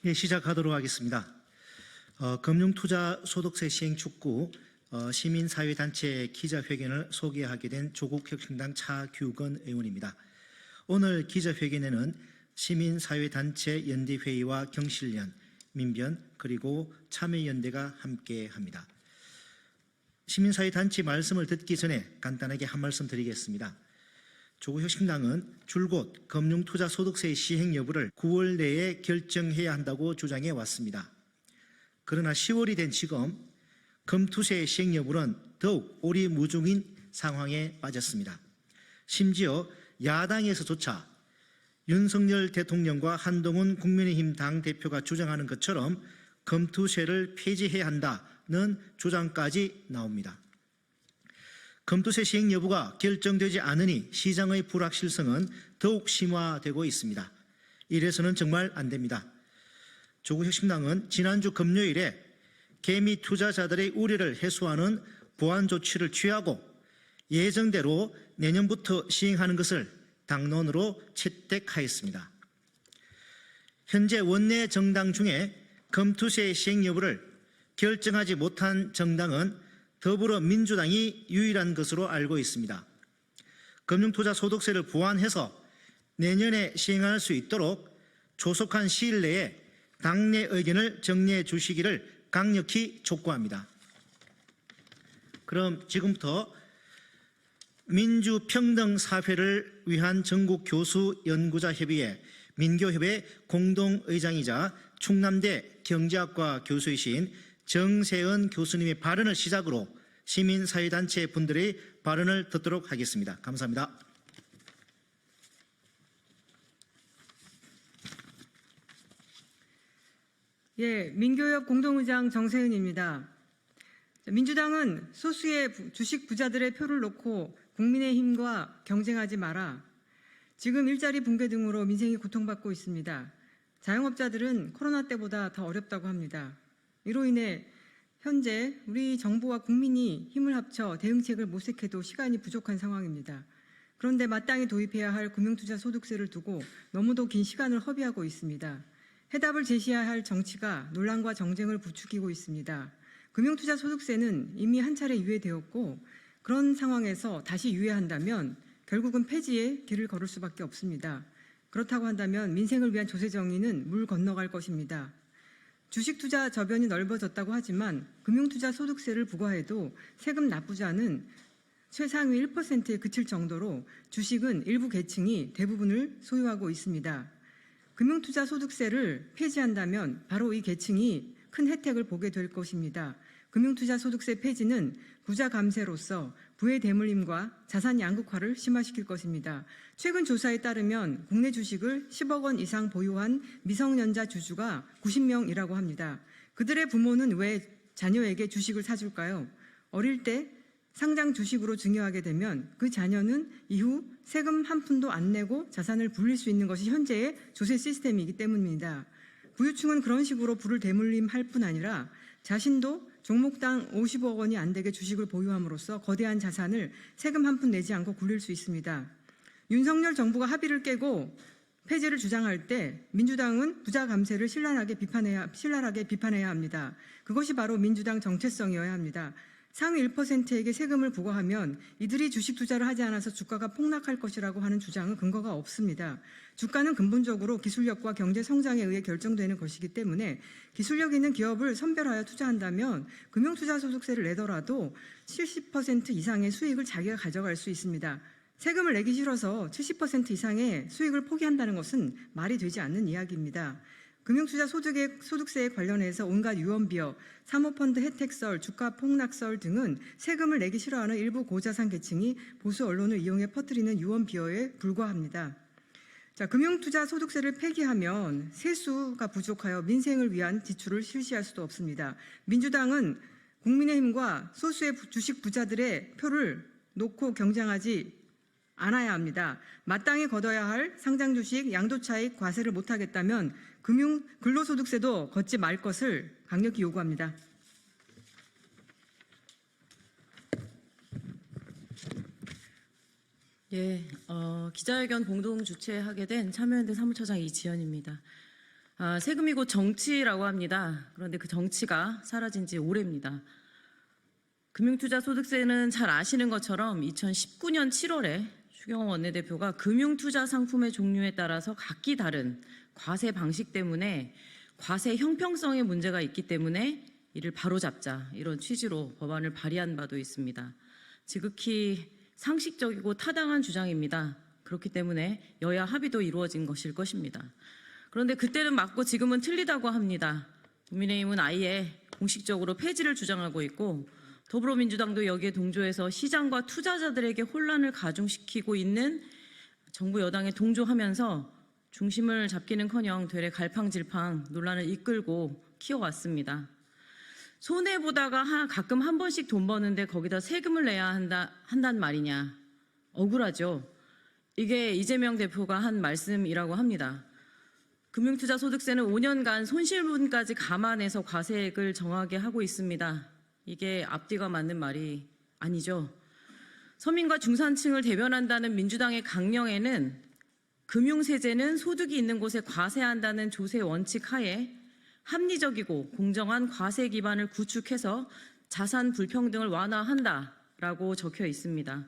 예, 시작하도록 하겠습니다. 금융투자소득세 시행 촉구 시민사회단체 기자회견을 소개하게 된 조국혁신당 차규건 의원입니다. 오늘 기자회견에는 시민사회단체 연대회의와 경실련, 민변 그리고 참여연대가 함께합니다. 시민사회단체 말씀을 듣기 전에 간단하게 한 말씀 드리겠습니다. 조국혁신당은 줄곧 금융투자소득세 시행 여부를 9월 내에 결정해야 한다고 주장해 왔습니다. 그러나 10월이 된 지금 금투세 시행 여부는 더욱 오리무중인 상황에 빠졌습니다. 심지어 야당에서조차 윤석열 대통령과 한동훈 국민의힘 당대표가 주장하는 것처럼 금투세를 폐지해야 한다는 주장까지 나옵니다. 금투세 시행 여부가 결정되지 않으니 시장의 불확실성은 더욱 심화되고 있습니다. 이래서는 정말 안 됩니다. 조국혁신당은 지난주 금요일에 개미 투자자들의 우려를 해소하는 보완 조치를 취하고 예정대로 내년부터 시행하는 것을 당론으로 채택하였습니다. 현재 원내 정당 중에 금투세 시행 여부를 결정하지 못한 정당은 더불어민주당이 유일한 것으로 알고 있습니다. 금융투자소득세를 보완해서 내년에 시행할 수 있도록 조속한 시일 내에 당내 의견을 정리해 주시기를 강력히 촉구합니다. 그럼 지금부터 민주평등사회를 위한 전국교수연구자협의회 민교협의 공동의장이자 충남대 경제학과 교수이신 정세은 교수님의 발언을 시작으로 시민사회단체 분들의 발언을 듣도록 하겠습니다. 감사합니다. 예, 민교협 공동의장 정세은입니다. 민주당은 소수의 주식 부자들의 표를 놓고 국민의힘과 경쟁하지 마라. 지금 일자리 붕괴 등으로 민생이 고통받고 있습니다. 자영업자들은 코로나 때보다 더 어렵다고 합니다. 이로 인해 현재 우리 정부와 국민이 힘을 합쳐 대응책을 모색해도 시간이 부족한 상황입니다. 그런데 마땅히 도입해야 할 금융투자소득세를 두고 너무도 긴 시간을 허비하고 있습니다. 해답을 제시해야 할 정치가 논란과 정쟁을 부추기고 있습니다. 금융투자소득세는 이미 한 차례 유예되었고 그런 상황에서 다시 유예한다면 결국은 폐지의 길을 걸을 수밖에 없습니다. 그렇다고 한다면 민생을 위한 조세 정의는 물 건너갈 것입니다. 주식투자 저변이 넓어졌다고 하지만 금융투자소득세를 부과해도 세금 납부자는 최상위 1%에 그칠 정도로 주식은 일부 계층이 대부분을 소유하고 있습니다. 금융투자소득세를 폐지한다면 바로 이 계층이 큰 혜택을 보게 될 것입니다. 금융투자소득세 폐지는 부자 감세로서 부의 대물림과 자산 양극화를 심화시킬 것입니다. 최근 조사에 따르면 국내 주식을 10억 원 이상 보유한 미성년자 주주가 90명이라고 합니다. 그들의 부모는 왜 자녀에게 주식을 사줄까요? 어릴 때 상장 주식으로 증여하게 되면 그 자녀는 이후 세금 한 푼도 안 내고 자산을 불릴 수 있는 것이 현재의 조세 시스템이기 때문입니다. 부유층은 그런 식으로 부를 대물림할 뿐 아니라 자신도 종목당 50억 원이 안 되게 주식을 보유함으로써 거대한 자산을 세금 한 푼 내지 않고 굴릴 수 있습니다. 윤석열 정부가 합의를 깨고 폐지를 주장할 때 민주당은 부자 감세를 신랄하게 비판해야 합니다. 그것이 바로 민주당 정체성이어야 합니다. 상위 1%에게 세금을 부과하면 이들이 주식 투자를 하지 않아서 주가가 폭락할 것이라고 하는 주장은 근거가 없습니다. 주가는 근본적으로 기술력과 경제 성장에 의해 결정되는 것이기 때문에 기술력 있는 기업을 선별하여 투자한다면 금융투자소득세를 내더라도 70% 이상의 수익을 자기가 가져갈 수 있습니다. 세금을 내기 싫어서 70% 이상의 수익을 포기한다는 것은 말이 되지 않는 이야기입니다. 금융투자소득세에 관련해서 온갖 유언비어, 사모펀드 혜택설, 주가 폭락설 등은 세금을 내기 싫어하는 일부 고자산 계층이 보수 언론을 이용해 퍼뜨리는 유언비어에 불과합니다. 금융투자소득세를 폐기하면 세수가 부족하여 민생을 위한 지출을 실시할 수도 없습니다. 민주당은 국민의힘과 소수의 주식 부자들의 표를 놓고 경쟁하지 않아야 합니다. 마땅히 걷어야 할 상장주식 양도차익 과세를 못하겠다면 근로소득세도 걷지 말 것을 강력히 요구합니다. 예, 기자회견 공동 주최하게 된 참여연대 사무처장 이지연입니다. 세금이 곧 정치라고 합니다. 그런데 그 정치가 사라진 지 오래입니다. 금융투자소득세는 잘 아시는 것처럼 2019년 7월에 추경호 원내대표가 금융투자 상품의 종류에 따라서 각기 다른 과세 방식 때문에 과세 형평성에 문제가 있기 때문에 이를 바로잡자 이런 취지로 법안을 발의한 바도 있습니다. 지극히 상식적이고 타당한 주장입니다. 그렇기 때문에 여야 합의도 이루어진 것일 것입니다. 그런데 그때는 맞고 지금은 틀리다고 합니다. 국민의힘은 아예 공식적으로 폐지를 주장하고 있고 더불어민주당도 여기에 동조해서 시장과 투자자들에게 혼란을 가중시키고 있는 정부 여당에 동조하면서 중심을 잡기는커녕 되레 갈팡질팡 논란을 이끌고 키워왔습니다. 손해보다가 가끔 한 번씩 돈 버는데 거기다 세금을 내야 한단 말이냐. 억울하죠. 이게 이재명 대표가 한 말씀이라고 합니다. 금융투자소득세는 5년간 손실분까지 감안해서 과세액을 정하게 하고 있습니다. 이게 앞뒤가 맞는 말이 아니죠. 서민과 중산층을 대변한다는 민주당의 강령에는 금융세제는 소득이 있는 곳에 과세한다는 조세 원칙 하에 합리적이고 공정한 과세 기반을 구축해서 자산 불평등을 완화한다라고 적혀 있습니다.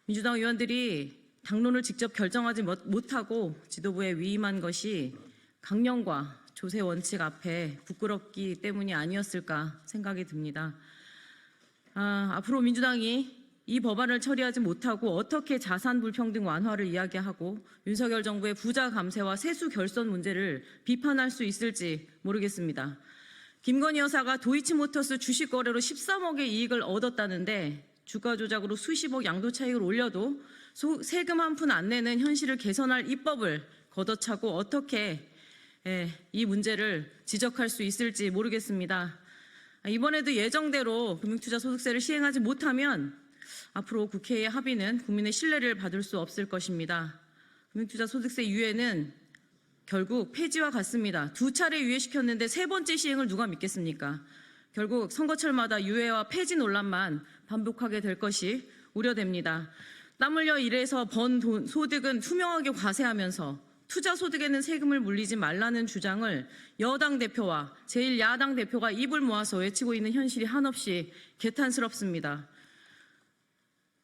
민주당 의원들이 당론을 직접 결정하지 못하고 지도부에 위임한 것이 강령과 조세 원칙 앞에 부끄럽기 때문이 아니었을까 생각이 듭니다. 앞으로 민주당이 이 법안을 처리하지 못하고 어떻게 자산 불평등 완화를 이야기하고 윤석열 정부의 부자 감세와 세수 결손 문제를 비판할 수 있을지 모르겠습니다. 김건희 여사가 도이치모터스 주식 거래로 13억의 이익을 얻었다는데 주가 조작으로 수십억 양도 차익을 올려도 세금 한 푼 안 내는 현실을 개선할 입법을 걷어차고 어떻게 이 문제를 지적할 수 있을지 모르겠습니다. 이번에도 예정대로 금융투자소득세를 시행하지 못하면 앞으로 국회의 합의는 국민의 신뢰를 받을 수 없을 것입니다. 금융투자소득세 유예는 결국 폐지와 같습니다. 2차례 유예시켰는데 3번째 시행을 누가 믿겠습니까? 결국 선거철마다 유예와 폐지 논란만 반복하게 될 것이 우려됩니다. 땀 흘려 일해서 번 소득은 투명하게 과세하면서 투자 소득에는 세금을 물리지 말라는 주장을 여당 대표와 제1야당 대표가 입을 모아서 외치고 있는 현실이 한없이 개탄스럽습니다.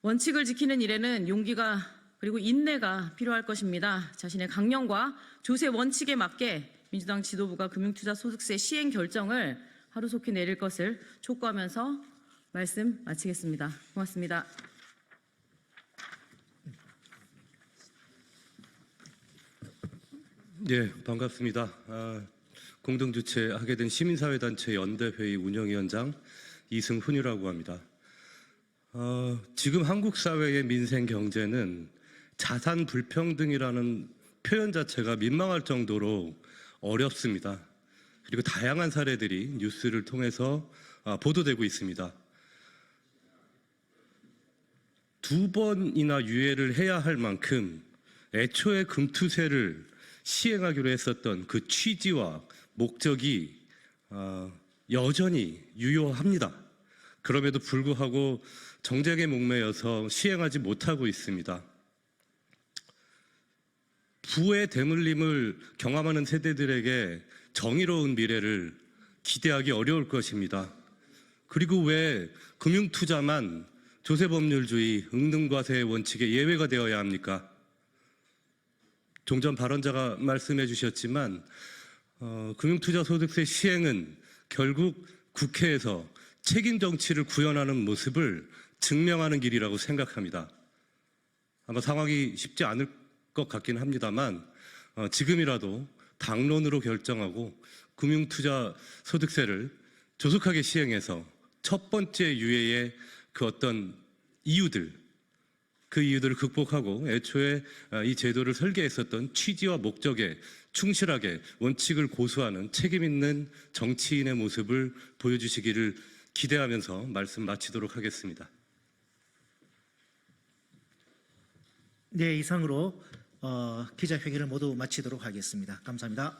원칙을 지키는 일에는 용기가 그리고 인내가 필요할 것입니다. 자신의 강령과 조세 원칙에 맞게 민주당 지도부가 금융투자소득세 시행 결정을 하루속히 내릴 것을 촉구하면서 말씀 마치겠습니다. 고맙습니다. 네, 반갑습니다. 공동주최하게 된 시민사회단체 연대회의 운영위원장 이승훈이라고 합니다. 지금 한국 사회의 민생 경제는 자산 불평등이라는 표현 자체가 민망할 정도로 어렵습니다. 그리고 다양한 사례들이 뉴스를 통해서 보도되고 있습니다. 2번이나 유예를 해야 할 만큼 애초에 금투세를 시행하기로 했었던 그 취지와 목적이 여전히 유효합니다. 그럼에도 불구하고 정쟁에 목매여서 시행하지 못하고 있습니다. 부의 대물림을 경험하는 세대들에게 정의로운 미래를 기대하기 어려울 것입니다. 그리고 왜 금융투자만 조세법률주의, 응등과세의 원칙에 예외가 되어야 합니까? 종전 발언자가 말씀해 주셨지만 금융투자소득세 시행은 결국 국회에서 책임 정치를 구현하는 모습을 증명하는 길이라고 생각합니다. 아마 상황이 쉽지 않을 것 같긴 합니다만 지금이라도 당론으로 결정하고 금융투자소득세를 조속하게 시행해서 첫 번째 유예의 그 어떤 이유들, 그 이유들을 극복하고 애초에 이 제도를 설계했었던 취지와 목적에 충실하게 원칙을 고수하는 책임 있는 정치인의 모습을 보여주시기를 기대하면서 말씀 마치도록 하겠습니다. 네, 이상으로 기자회견을 모두 마치도록 하겠습니다. 감사합니다.